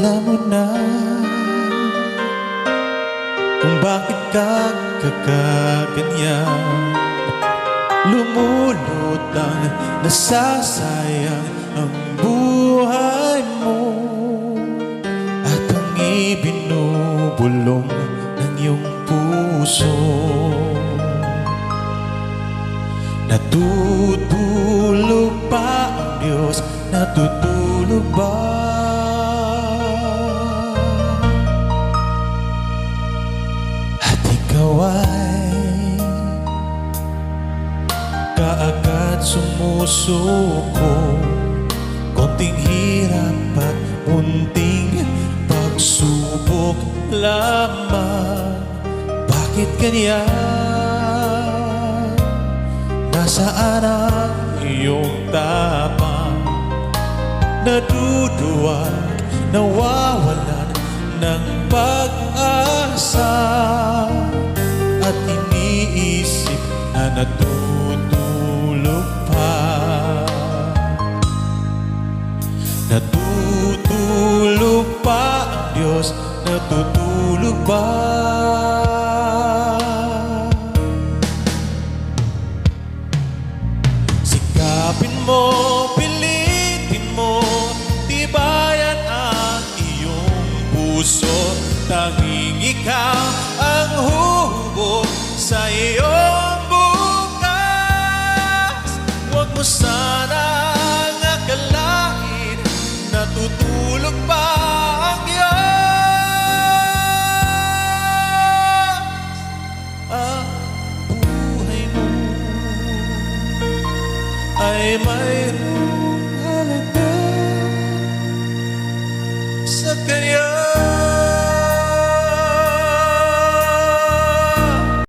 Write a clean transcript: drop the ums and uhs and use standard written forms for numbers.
Alam mo na kung bakit ka kakaganyan. Lumulutang, nasasayang ang buhay mo, at ang ibinubulong ng iyong puso. Natutulog ba ang Diyos? Natutulog ba? At ikaw ay kaagad sumusuko. Konting hirap at munting pagsubok lamang. Bakit ganyan? Nasaan ang iyong tapang? Naduduwag, nawawalan ng pag-asa, at iniisip na natutulog pa. Natutulog pa ang Diyos? Natutulog ba? Sikapin mo, pilitin mo, tibayan ang iyong puso. Tanging ikaw ang hubog sa iyong bukas. Huwag mo sanang akalain natutulog pa ang Diyos. Ang buhay mo ay mayroong halaga sa Kanya.